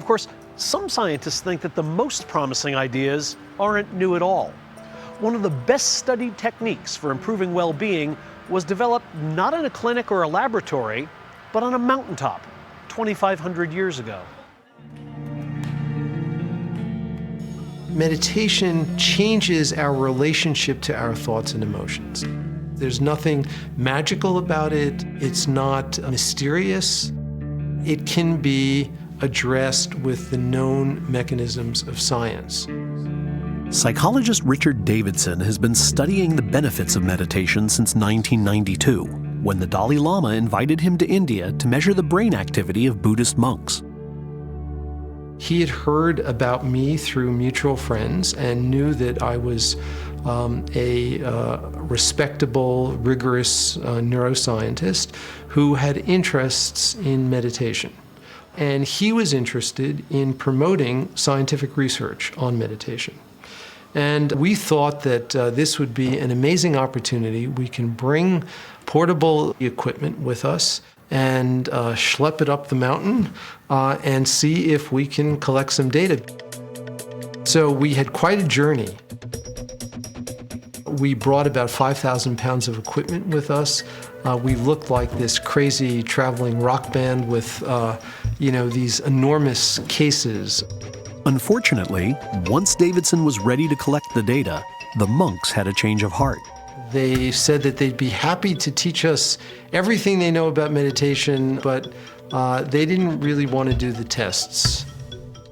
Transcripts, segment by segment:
course, some scientists think that the most promising ideas aren't new at all. One of the best studied techniques for improving well-being was developed not in a clinic or a laboratory, but on a mountaintop 2,500 years ago. Meditation changes our relationship to our thoughts and emotions. There's nothing magical about it. It's not mysterious. It can be addressed with the known mechanisms of science. Psychologist Richard Davidson has been studying the benefits of meditation since 1992, when the Dalai Lama invited him to India to measure the brain activity of Buddhist monks. He had heard about me through mutual friends and knew that I was a respectable, rigorous neuroscientist who had interests in meditation. And he was interested in promoting scientific research on meditation. And we thought that this would be an amazing opportunity. We can bring portable equipment with us and schlep it up the mountain and see if we can collect some data. So we had quite a journey. We brought about 5,000 pounds of equipment with us. We looked like this crazy traveling rock band with, these enormous cases. Unfortunately, once Davidson was ready to collect the data, the monks had a change of heart. They said that they'd be happy to teach us everything they know about meditation, but they didn't really want to do the tests.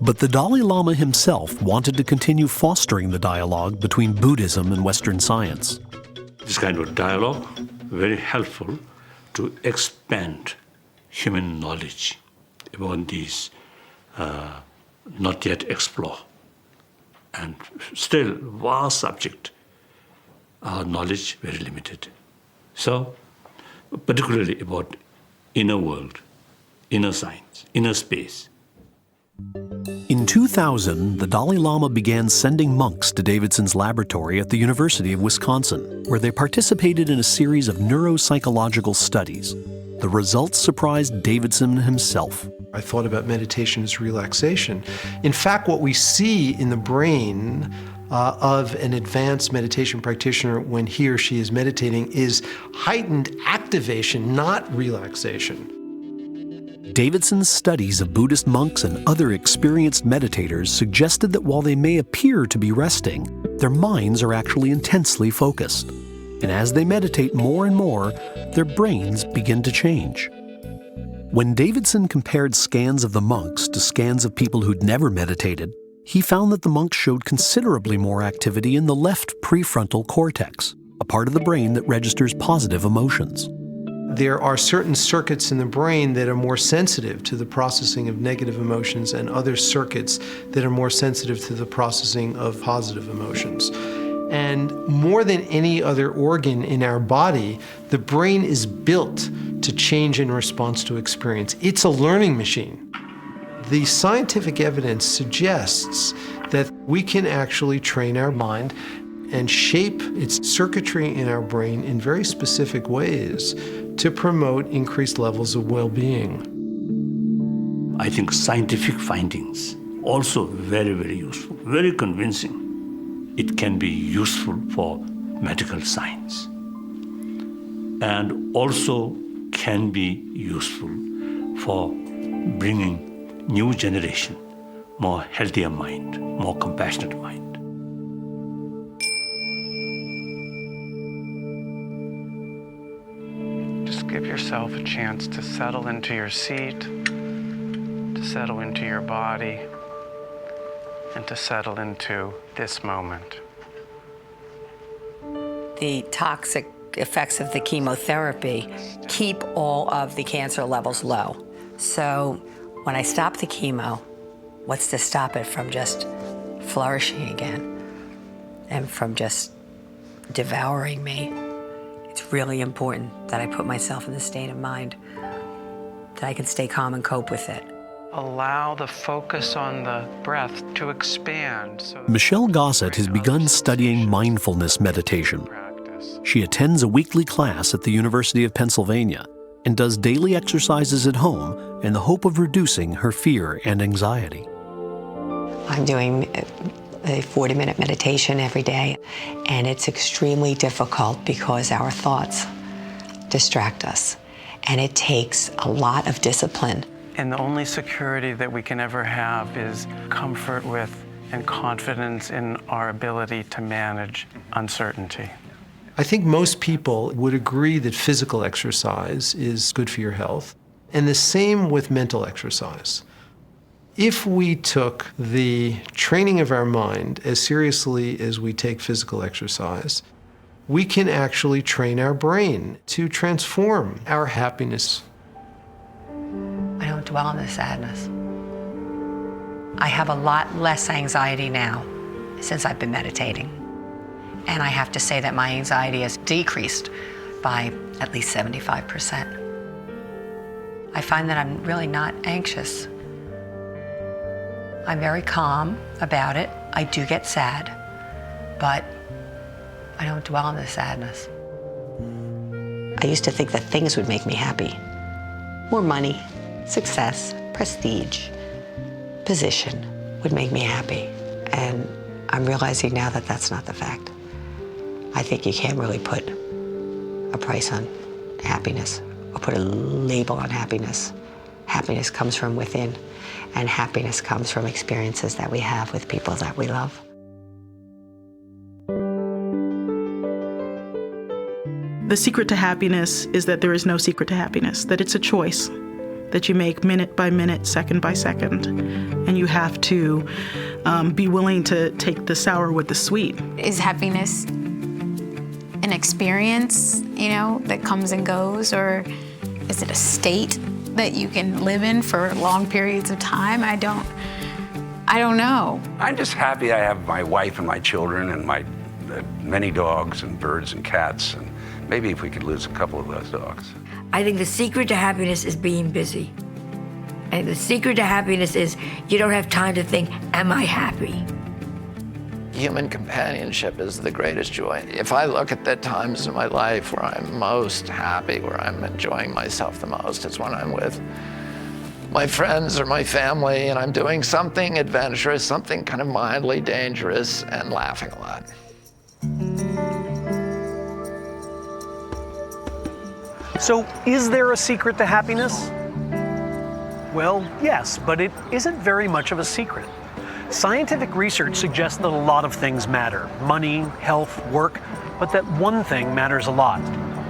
But the Dalai Lama himself wanted to continue fostering the dialogue between Buddhism and Western science. This kind of dialogue, very helpful to expand human knowledge about these not yet explored and still vast subject. Our knowledge very limited. So, particularly about inner world, inner science, inner space. In 2000, the Dalai Lama began sending monks to Davidson's laboratory at the University of Wisconsin, where they participated in a series of neuropsychological studies. The results surprised Davidson himself. I thought about meditation as relaxation. In fact, what we see in the brain of an advanced meditation practitioner when he or she is meditating is heightened activation, not relaxation. Davidson's studies of Buddhist monks and other experienced meditators suggested that while they may appear to be resting, their minds are actually intensely focused. And as they meditate more and more, their brains begin to change. When Davidson compared scans of the monks to scans of people who'd never meditated, he found that the monks showed considerably more activity in the left prefrontal cortex, a part of the brain that registers positive emotions. There are certain circuits in the brain that are more sensitive to the processing of negative emotions and other circuits that are more sensitive to the processing of positive emotions. And more than any other organ in our body, the brain is built to change in response to experience. It's a learning machine. The scientific evidence suggests that we can actually train our mind and shape its circuitry in our brain in very specific ways to promote increased levels of well-being. I think scientific findings also very, very useful, very convincing. It can be useful for medical science and also can be useful for bringing new generation, more healthier mind, more compassionate mind. Just give yourself a chance to settle into your seat, to settle into your body, and to settle into this moment. The toxic effects of the chemotherapy keep all of the cancer levels low. So when I stop the chemo, what's to stop it from just flourishing again and from just devouring me? It's really important that I put myself in the state of mind that I can stay calm and cope with it. Allow the focus on the breath to expand. Michelle Gossett has begun studying mindfulness meditation. She attends a weekly class at the University of Pennsylvania and does daily exercises at home in the hope of reducing her fear and anxiety. I'm doing a 40-minute meditation every day, and it's extremely difficult because our thoughts distract us, and it takes a lot of discipline. And the only security that we can ever have is comfort with and confidence in our ability to manage uncertainty. I think most people would agree that physical exercise is good for your health, and the same with mental exercise. If we took the training of our mind as seriously as we take physical exercise, we can actually train our brain to transform our happiness. I don't dwell on the sadness. I have a lot less anxiety now since I've been meditating. And I have to say that my anxiety has decreased by at least 75%. I find that I'm really not anxious. I'm very calm about it. I do get sad, but I don't dwell on the sadness. I used to think that things would make me happy. More money, success, prestige, position would make me happy. And I'm realizing now that that's not the fact. I think you can't really put a price on happiness or put a label on happiness. Happiness comes from within, and happiness comes from experiences that we have with people that we love. The secret to happiness is that there is no secret to happiness, that it's a choice that you make minute by minute, second by second, and you have to be willing to take the sour with the sweet. Is happiness an experience, that comes and goes, or is it a state that you can live in for long periods of time? I don't know. I'm just happy I have my wife and my children and my many dogs and birds and cats, and maybe if we could lose a couple of those dogs. I think the secret to happiness is being busy. And the secret to happiness is you don't have time to think, am I happy? Human companionship is the greatest joy. If I look at the times in my life where I'm most happy, where I'm enjoying myself the most, it's when I'm with my friends or my family and I'm doing something adventurous, something kind of mildly dangerous, and laughing a lot. So, is there a secret to happiness? Well, yes, but it isn't very much of a secret. Scientific research suggests that a lot of things matter: money, health, work, but that one thing matters a lot,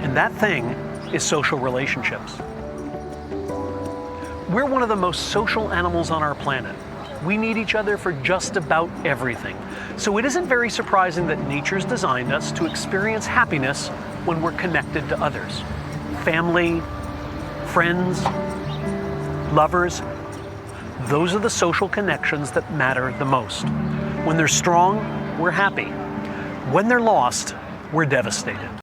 and that thing is social relationships. We're one of the most social animals on our planet. We need each other for just about everything. So it isn't very surprising that nature's designed us to experience happiness when we're connected to others. Family, friends, lovers, those are the social connections that matter the most. When they're strong, we're happy. When they're lost, we're devastated.